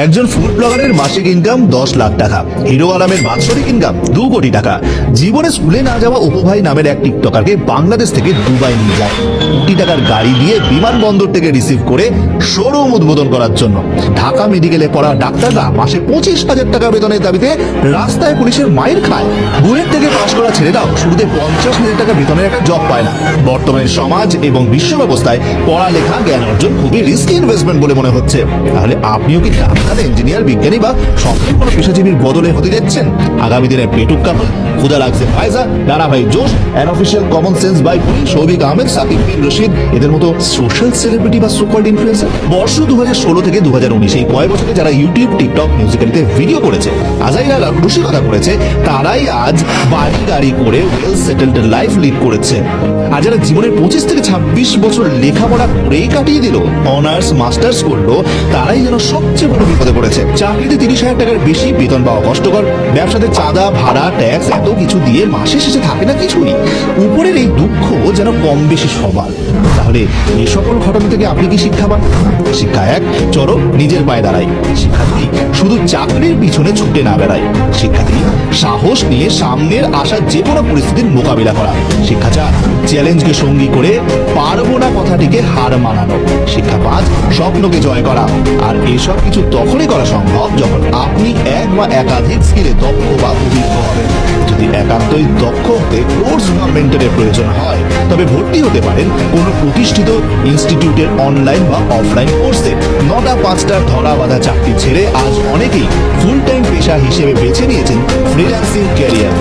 একজন ফুড ব্লগারের মাসিক ইনকাম 10 লাখ টাকা, হিরো আলমের বাৎসরিক ইনকাম 2 কোটি টাকা। জীবনে স্কুলে না যাওয়া অপু ভাই নামের এক টিকটকারকে বাংলাদেশ থেকে দুবাই নিয়ে যায় কোটি টাকার গাড়ি দিয়ে বিমানবন্দর থেকে রিসিভ করে শোরুম উদ্বোধন করার জন্য। ঢাকা মেডিকেলে পড়া ডাক্তাররা মাসে 25,000 টাকা বেতনের দাবিতে রাস্তায় পুলিশের মাইর খায়। বুয়েট থেকে পাশ করা ছেলেরাও শুরুতে 50,000 টাকা বেতনের একটা জব পায় না। বর্তমানে সমাজ এবং বিশ্ব ব্যবস্থায় পড়ালেখা জ্ঞান অর্জন খুবই রিস্কি ইনভেস্টমেন্ট বলে মনে হচ্ছে। তাহলে আপনিও কি ডাক্তার, ইঞ্জিনিয়ার, বিজ্ঞানী বা স্বপ্নের কোনো পেশাজীবীর বদলে হতে যাচ্ছেন? আগামী দিনে পেটুক কাপল, খুদা লাগছে ফায়জা, রানা ভাই Josh, unofficial common sense by Puri, Souvik Ahmed, Sakib Bin Rashid, এদের মতো সোশ্যাল সেলিব্রিটি বা সুপার ইনফ্লুয়েন্সার বর্ষ 2016 থেকে 2019 এই কয়েক বছরে যারা ইউটিউব, টিকটক, মিউজিক্যালিতে ভিডিও করেছে, আজাইরা রসিকতা করেছে, তারাই আজ বাড়ি গাড়ি করে ওয়েল সেটেলড লাইফ লিড করেছে। আর যারা জীবনের 25 থেকে 26 বছর লেখাপড়া করেই কাটিয়ে দিল, অনার্স মাস্টার্স করলো, তারাই যেন সবচেয়ে বড় বিপদে পড়েছে। চাকরিতে 30,000 টাকার বেশি বেতন পাওয়া কষ্টকর, ব্যবসাতে চাঁদা, ভাড়া, ট্যাক্স এত কিছু দিয়ে মাসে শেষে থাকে না কিছুই। উপরের এই দুঃখ যেন কম বেশি সবার। তাহলে এই সকল ঘটনা থেকে আপনি কি শিক্ষা পান? শিক্ষা 1, চলো নিজের পায়ে দাঁড়াই। শিক্ষা 2, শুধু চাকরির পিছনে ছুটে না বেড়াই। শিক্ষা 3, সাহস নিয়ে সামনের আসা যে কোনো পরিস্থিতির মোকাবিলা করা। শিক্ষা 4, চ্যালেঞ্জকে সঙ্গী করে পারবো না কথাটিকে হার মানানো। শিক্ষা 5, স্বপ্নকে জয় করা। আর এসব কিছু তখনই করা সম্ভব যখন আপনি এক বা একাধিক স্কিলে দক্ষ বা অভিজ্ঞ হবেন। যদি একান্তই দক্ষ হতে কোর্স বা মেন্টরের প্রয়োজন হয়, তবে ভর্তি হতে পারেন কোনো প্রতিষ্ঠিত ইনস্টিটিউটের অনলাইন বা অফলাইন কোর্সে। 9টা 5টার ধরা বাঁধা চাকরি ছেড়ে আজ অনেকেই ফুল টাইম পেশা হিসেবে বেছে নিয়েছেন ফ্রিল্যান্সিং ক্যারিয়ার।